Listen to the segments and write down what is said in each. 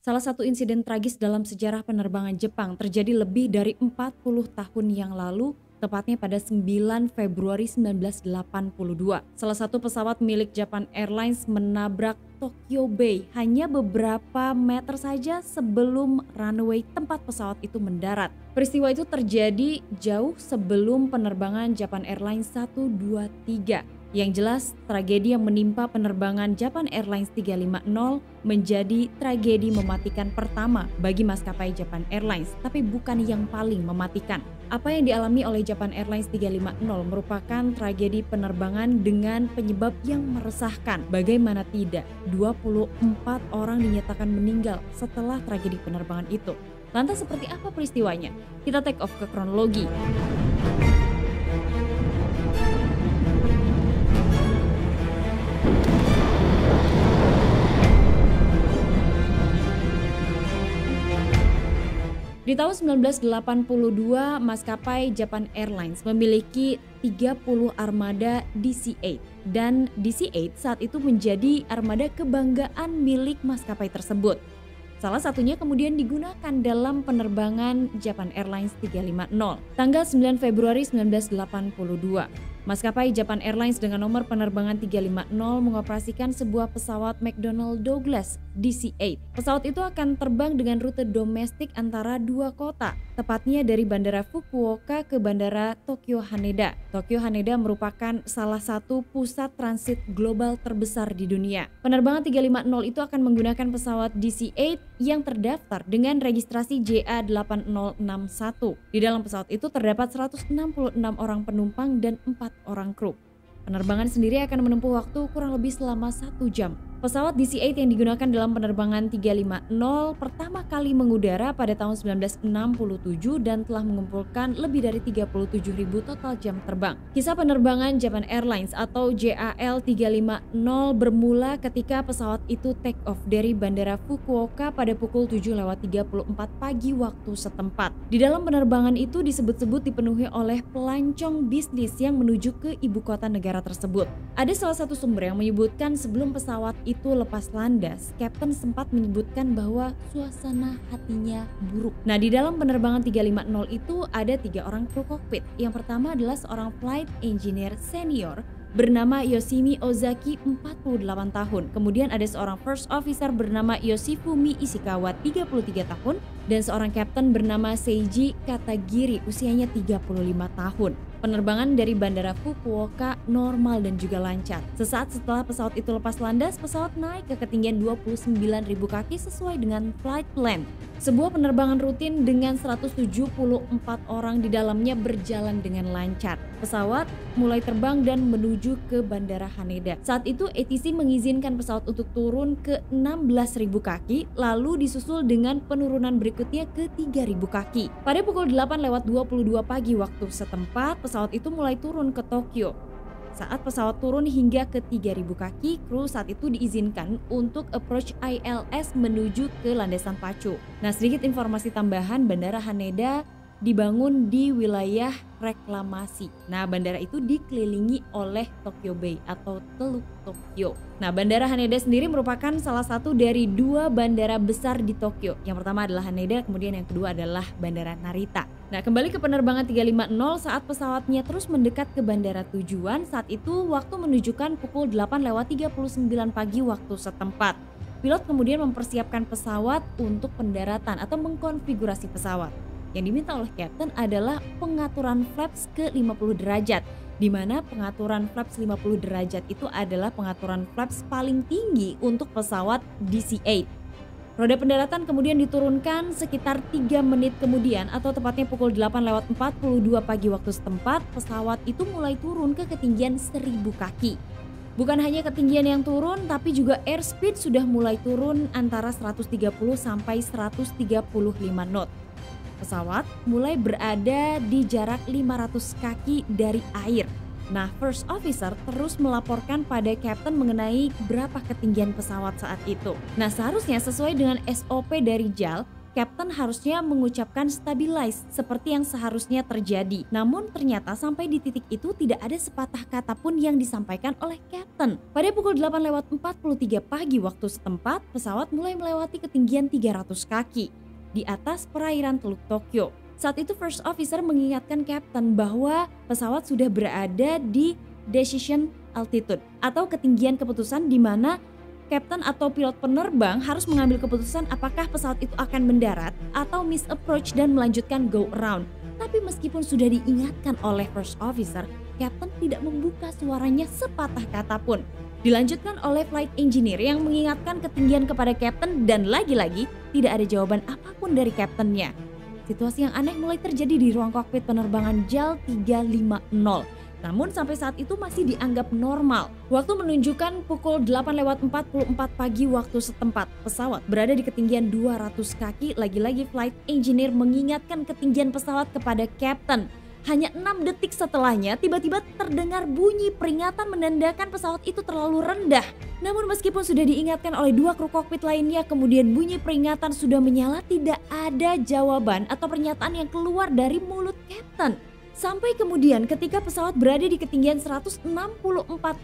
Salah satu insiden tragis dalam sejarah penerbangan Jepang terjadi lebih dari 40 tahun yang lalu, tepatnya pada 9 Februari 1982. Salah satu pesawat milik Japan Airlines menabrak Tokyo Bay hanya beberapa meter saja sebelum runway tempat pesawat itu mendarat. Peristiwa itu terjadi jauh sebelum penerbangan Japan Airlines 123. Yang jelas, tragedi yang menimpa penerbangan Japan Airlines 350 menjadi tragedi mematikan pertama bagi maskapai Japan Airlines, tapi bukan yang paling mematikan. Apa yang dialami oleh Japan Airlines 350 merupakan tragedi penerbangan dengan penyebab yang meresahkan. Bagaimana tidak, 24 orang dinyatakan meninggal setelah tragedi penerbangan itu. Lantas seperti apa peristiwanya? Kita take off ke kronologi. Di tahun 1982, maskapai Japan Airlines memiliki 30 armada DC-8 dan DC-8 saat itu menjadi armada kebanggaan milik maskapai tersebut. Salah satunya kemudian digunakan dalam penerbangan Japan Airlines 350. Tanggal 9 Februari 1982, maskapai Japan Airlines dengan nomor penerbangan 350 mengoperasikan sebuah pesawat McDonnell Douglas DC-8. Pesawat itu akan terbang dengan rute domestik antara dua kota, tepatnya dari Bandara Fukuoka ke Bandara Tokyo Haneda. Tokyo Haneda merupakan salah satu pusat transit global terbesar di dunia. Penerbangan 350 itu akan menggunakan pesawat DC-8 yang terdaftar dengan registrasi JA8061. Di dalam pesawat itu terdapat 166 orang penumpang dan 4 orang kru. Penerbangan sendiri akan menempuh waktu kurang lebih selama 1 jam. Pesawat DC-8 yang digunakan dalam penerbangan 350 pertama kali mengudara pada tahun 1967 dan telah mengumpulkan lebih dari 37.000 total jam terbang. Kisah penerbangan Japan Airlines atau JAL 350 bermula ketika pesawat itu take off dari Bandara Fukuoka pada pukul 7.34 pagi waktu setempat. Di dalam penerbangan itu disebut-sebut dipenuhi oleh pelancong bisnis yang menuju ke ibu kota negara tersebut. Ada salah satu sumber yang menyebutkan sebelum pesawat itu lepas landas, Kapten sempat menyebutkan bahwa suasana hatinya buruk. Nah, di dalam penerbangan 350 itu ada 3 orang kru kokpit. Yang pertama adalah seorang flight engineer senior bernama Yoshimi Ozaki 48 tahun. Kemudian ada seorang first officer bernama Yoshifumi Ishikawa 33 tahun dan seorang kapten bernama Seiji Katagiri usianya 35 tahun. Penerbangan dari Bandara Fukuoka normal dan juga lancar. Sesaat setelah pesawat itu lepas landas, pesawat naik ke ketinggian 29.000 kaki sesuai dengan flight plan. Sebuah penerbangan rutin dengan 174 orang di dalamnya berjalan dengan lancar. Pesawat mulai terbang dan menuju ke Bandara Haneda. Saat itu ATC mengizinkan pesawat untuk turun ke 16.000 kaki, lalu disusul dengan penurunan berikutnya ke 3.000 kaki. Pada pukul 8.22 pagi waktu setempat, pesawat itu mulai turun ke Tokyo. Saat pesawat turun hingga ke 3.000 kaki, kru saat itu diizinkan untuk approach ILS menuju ke landasan pacu. Nah, sedikit informasi tambahan, Bandara Haneda dibangun di wilayah reklamasi. Nah, bandara itu dikelilingi oleh Tokyo Bay atau Teluk Tokyo. Nah, Bandara Haneda sendiri merupakan salah satu dari 2 bandara besar di Tokyo. Yang pertama adalah Haneda, kemudian yang kedua adalah Bandara Narita. Nah, kembali ke penerbangan 350 saat pesawatnya terus mendekat ke bandara tujuan, saat itu waktu menunjukkan pukul 8.39 pagi waktu setempat. Pilot kemudian mempersiapkan pesawat untuk pendaratan atau mengkonfigurasi pesawat. Yang diminta oleh Kapten adalah pengaturan flaps ke 50 derajat, di mana pengaturan flaps 50 derajat itu adalah pengaturan flaps paling tinggi untuk pesawat DC-8. Roda pendaratan kemudian diturunkan sekitar 3 menit kemudian atau tepatnya pukul 8.42 pagi waktu setempat, pesawat itu mulai turun ke ketinggian 1.000 kaki. Bukan hanya ketinggian yang turun, tapi juga airspeed sudah mulai turun antara 130 sampai 135 knot. Pesawat mulai berada di jarak 500 kaki dari air. Nah, first officer terus melaporkan pada kapten mengenai berapa ketinggian pesawat saat itu. Nah, seharusnya sesuai dengan SOP dari JAL, Kapten harusnya mengucapkan stabilize seperti yang seharusnya terjadi. Namun ternyata sampai di titik itu tidak ada sepatah kata pun yang disampaikan oleh Kapten. Pada pukul 8:43 pagi waktu setempat, pesawat mulai melewati ketinggian 300 kaki di atas perairan Teluk Tokyo. Saat itu First Officer mengingatkan Kapten bahwa pesawat sudah berada di decision altitude atau ketinggian keputusan, di mana Kapten atau pilot penerbang harus mengambil keputusan apakah pesawat itu akan mendarat atau miss approach dan melanjutkan go around. Tapi meskipun sudah diingatkan oleh First Officer, Kapten tidak membuka suaranya sepatah kata pun. Dilanjutkan oleh Flight Engineer yang mengingatkan ketinggian kepada Kapten dan lagi-lagi tidak ada jawaban apapun dari Kaptennya. Situasi yang aneh mulai terjadi di ruang kokpit penerbangan JAL 350. Namun sampai saat itu masih dianggap normal. Waktu menunjukkan pukul 8:44 pagi waktu setempat. Pesawat berada di ketinggian 200 kaki. Lagi-lagi Flight Engineer mengingatkan ketinggian pesawat kepada Kapten. Hanya 6 detik setelahnya tiba-tiba terdengar bunyi peringatan menandakan pesawat itu terlalu rendah. Namun meskipun sudah diingatkan oleh 2 kru kokpit lainnya, kemudian bunyi peringatan sudah menyala, tidak ada jawaban atau pernyataan yang keluar dari mulut Kapten. Sampai kemudian ketika pesawat berada di ketinggian 164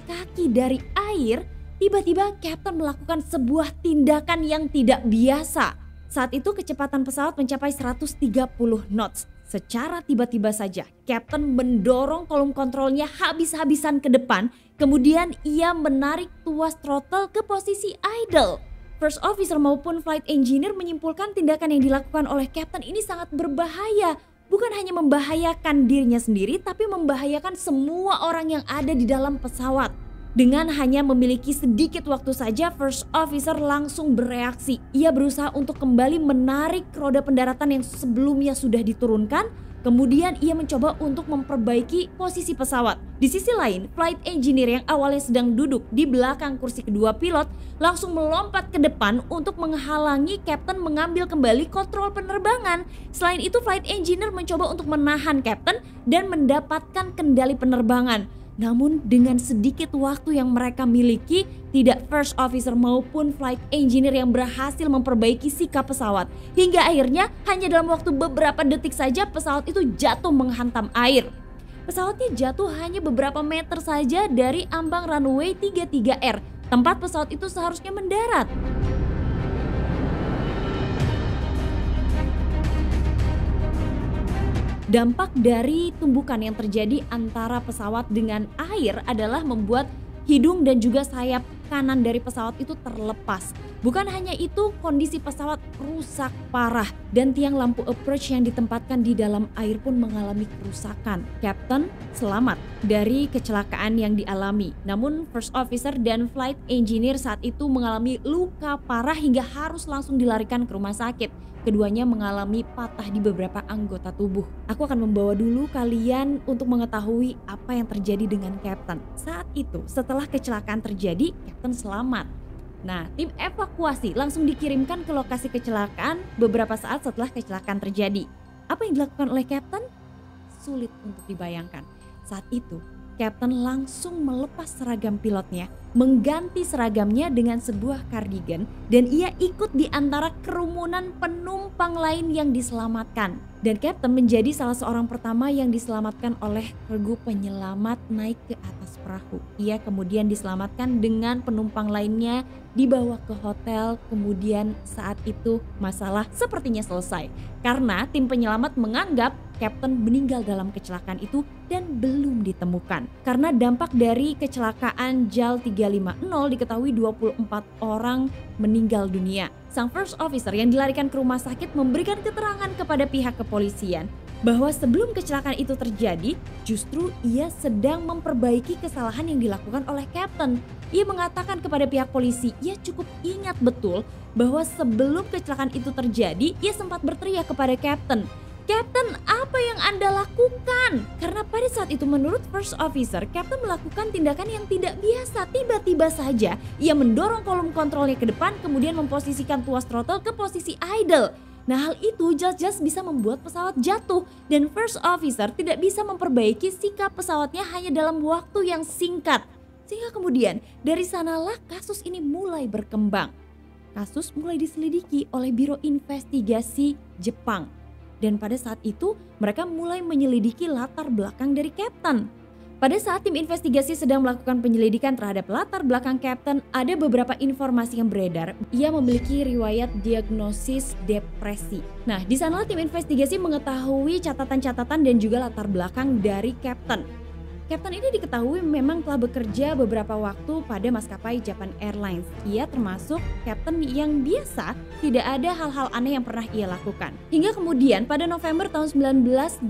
kaki dari air, tiba-tiba Kapten melakukan sebuah tindakan yang tidak biasa. Saat itu kecepatan pesawat mencapai 130 knots. Secara tiba-tiba saja, Kapten mendorong kolom kontrolnya habis-habisan ke depan, kemudian ia menarik tuas throttle ke posisi idle. First Officer maupun Flight Engineer menyimpulkan tindakan yang dilakukan oleh Kapten ini sangat berbahaya. Bukan hanya membahayakan dirinya sendiri, tapi membahayakan semua orang yang ada di dalam pesawat. Dengan hanya memiliki sedikit waktu saja, First Officer langsung bereaksi. Ia berusaha untuk kembali menarik roda pendaratan yang sebelumnya sudah diturunkan. Kemudian ia mencoba untuk memperbaiki posisi pesawat. Di sisi lain, Flight Engineer yang awalnya sedang duduk di belakang kursi kedua pilot langsung melompat ke depan untuk menghalangi Kapten mengambil kembali kontrol penerbangan. Selain itu, Flight Engineer mencoba untuk menahan Kapten dan mendapatkan kendali penerbangan. Namun dengan sedikit waktu yang mereka miliki, tidak First Officer maupun Flight Engineer yang berhasil memperbaiki sikap pesawat. Hingga akhirnya hanya dalam waktu beberapa detik saja pesawat itu jatuh menghantam air. Pesawatnya jatuh hanya beberapa meter saja dari ambang runway 33R, tempat pesawat itu seharusnya mendarat. Dampak dari tumbukan yang terjadi antara pesawat dengan air adalah membuat hidung dan juga sayap kanan dari pesawat itu terlepas. Bukan hanya itu, kondisi pesawat rusak parah dan tiang lampu approach yang ditempatkan di dalam air pun mengalami kerusakan. Kapten selamat dari kecelakaan yang dialami. Namun First Officer dan Flight Engineer saat itu mengalami luka parah hingga harus langsung dilarikan ke rumah sakit. Keduanya mengalami patah di beberapa anggota tubuh. Aku akan membawa dulu kalian untuk mengetahui apa yang terjadi dengan Kapten. Saat itu, setelah kecelakaan terjadi, Kapten selamat. Nah, tim evakuasi langsung dikirimkan ke lokasi kecelakaan beberapa saat setelah kecelakaan terjadi. Apa yang dilakukan oleh Kapten? Sulit untuk dibayangkan. Saat itu, Kapten langsung melepas seragam pilotnya, mengganti seragamnya dengan sebuah kardigan, dan ia ikut di antara kerumunan penumpang lain yang diselamatkan. Dan Kapten menjadi salah seorang pertama yang diselamatkan oleh regu penyelamat naik ke atas perahu. Ia kemudian diselamatkan dengan penumpang lainnya, dibawa ke hotel. Kemudian saat itu masalah sepertinya selesai, karena tim penyelamat menganggap Kapten meninggal dalam kecelakaan itu dan belum ditemukan. Karena dampak dari kecelakaan JAL 350 diketahui 24 orang meninggal dunia. Sang First Officer yang dilarikan ke rumah sakit memberikan keterangan kepada pihak kepolisian bahwa sebelum kecelakaan itu terjadi, justru ia sedang memperbaiki kesalahan yang dilakukan oleh Kapten. Ia mengatakan kepada pihak polisi, ia cukup ingat betul bahwa sebelum kecelakaan itu terjadi, ia sempat berteriak kepada Kapten, "Kapten, apa yang Anda lakukan?" Karena pada saat itu menurut First Officer, Kapten melakukan tindakan yang tidak biasa. Tiba-tiba saja ia mendorong kolom kontrolnya ke depan, kemudian memposisikan tuas throttle ke posisi idle. Nah, hal itu jelas-jelas bisa membuat pesawat jatuh, dan First Officer tidak bisa memperbaiki sikap pesawatnya hanya dalam waktu yang singkat. Sehingga kemudian dari sanalah kasus ini mulai berkembang. kasus mulai diselidiki oleh Biro Investigasi Jepang. Dan pada saat itu mereka mulai menyelidiki latar belakang dari Captain. Pada saat tim investigasi sedang melakukan penyelidikan terhadap latar belakang Captain, ada beberapa informasi yang beredar. Ia memiliki riwayat diagnosis depresi. Nah, di sana tim investigasi mengetahui catatan-catatan dan juga latar belakang dari Captain. Captain ini diketahui memang telah bekerja beberapa waktu pada maskapai Japan Airlines. Ia termasuk Captain yang biasa, tidak ada hal-hal aneh yang pernah ia lakukan. Hingga kemudian pada November tahun 1980,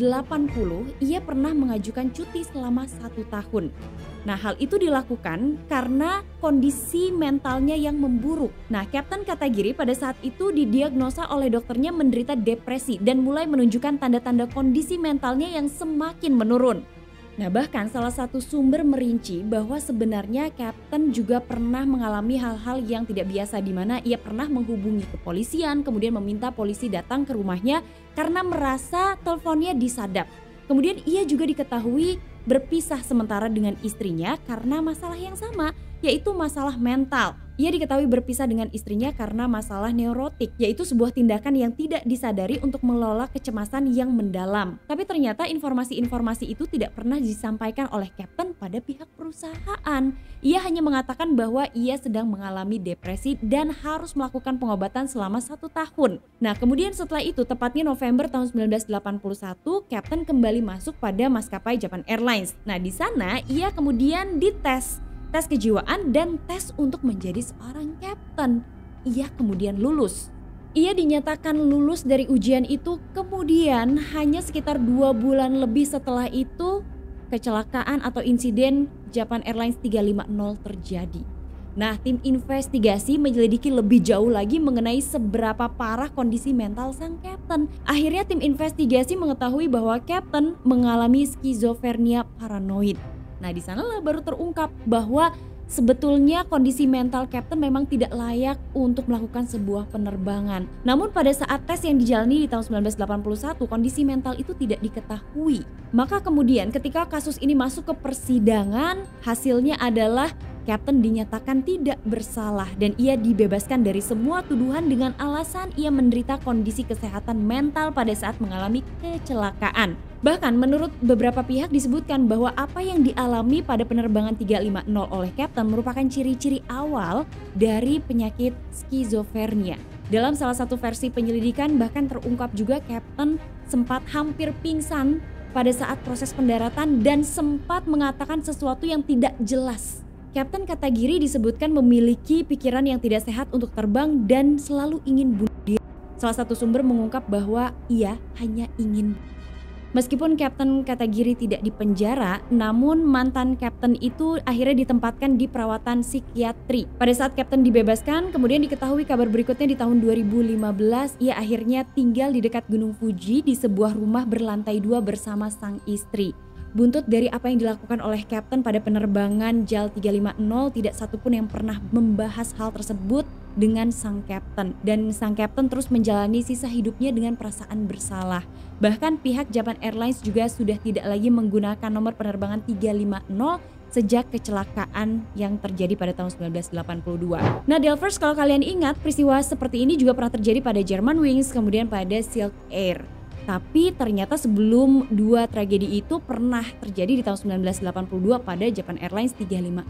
ia pernah mengajukan cuti selama 1 tahun. Nah, hal itu dilakukan karena kondisi mentalnya yang memburuk. Nah, Captain Katagiri pada saat itu didiagnosa oleh dokternya menderita depresi dan mulai menunjukkan tanda-tanda kondisi mentalnya yang semakin menurun. Nah, bahkan salah satu sumber merinci bahwa sebenarnya Captain juga pernah mengalami hal-hal yang tidak biasa, di mana ia pernah menghubungi kepolisian, kemudian meminta polisi datang ke rumahnya karena merasa teleponnya disadap. Kemudian ia juga diketahui berpisah sementara dengan istrinya karena masalah yang sama, yaitu masalah mental. Ia diketahui berpisah dengan istrinya karena masalah neurotik, yaitu sebuah tindakan yang tidak disadari untuk mengelola kecemasan yang mendalam. Tapi ternyata informasi-informasi itu tidak pernah disampaikan oleh Captain pada pihak perusahaan. Ia hanya mengatakan bahwa ia sedang mengalami depresi dan harus melakukan pengobatan selama 1 tahun. Nah, kemudian setelah itu, tepatnya November tahun 1981, Captain kembali masuk pada maskapai Japan Airlines. Nah, di sana ia kemudian dites. Tes kejiwaan dan tes untuk menjadi seorang kapten. Ia kemudian lulus. Ia dinyatakan lulus dari ujian itu, kemudian hanya sekitar 2 bulan lebih setelah itu kecelakaan atau insiden Japan Airlines 350 terjadi. Nah, tim investigasi menyelidiki lebih jauh lagi mengenai seberapa parah kondisi mental sang kapten. Akhirnya tim investigasi mengetahui bahwa kapten mengalami skizofrenia paranoid. Nah, di sanalah baru terungkap bahwa sebetulnya kondisi mental Captain memang tidak layak untuk melakukan sebuah penerbangan. Namun pada saat tes yang dijalani di tahun 1981, kondisi mental itu tidak diketahui. Maka kemudian ketika kasus ini masuk ke persidangan, hasilnya adalah Captain dinyatakan tidak bersalah dan ia dibebaskan dari semua tuduhan dengan alasan ia menderita kondisi kesehatan mental pada saat mengalami kecelakaan. Bahkan menurut beberapa pihak disebutkan bahwa apa yang dialami pada penerbangan 350 oleh Captain merupakan ciri-ciri awal dari penyakit skizofrenia. Dalam salah satu versi penyelidikan bahkan terungkap juga Captain sempat hampir pingsan pada saat proses pendaratan dan sempat mengatakan sesuatu yang tidak jelas. Captain Katagiri disebutkan memiliki pikiran yang tidak sehat untuk terbang dan selalu ingin bunuh diri. Salah satu sumber mengungkap bahwa ia hanya ingin. Meskipun Captain Katagiri tidak dipenjara, namun mantan Captain itu akhirnya ditempatkan di perawatan psikiatri. Pada saat Captain dibebaskan, kemudian diketahui kabar berikutnya di tahun 2015, ia akhirnya tinggal di dekat Gunung Fuji di sebuah rumah berlantai 2 bersama sang istri. Buntut dari apa yang dilakukan oleh Captain pada penerbangan JAL 350, tidak satupun yang pernah membahas hal tersebut dengan sang Captain. Dan sang Captain terus menjalani sisa hidupnya dengan perasaan bersalah. Bahkan pihak Japan Airlines juga sudah tidak lagi menggunakan nomor penerbangan 350 sejak kecelakaan yang terjadi pada tahun 1982. Nah, Delvers, kalau kalian ingat, peristiwa seperti ini juga pernah terjadi pada Germanwings, kemudian pada Silk Air. Tapi ternyata sebelum 2 tragedi itu pernah terjadi di tahun 1982 pada Japan Airlines 350.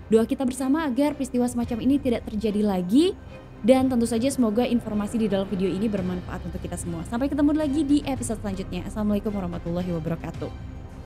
Doa kita bersama agar peristiwa semacam ini tidak terjadi lagi. Dan tentu saja semoga informasi di dalam video ini bermanfaat untuk kita semua. Sampai ketemu lagi di episode selanjutnya. Assalamualaikum warahmatullahi wabarakatuh.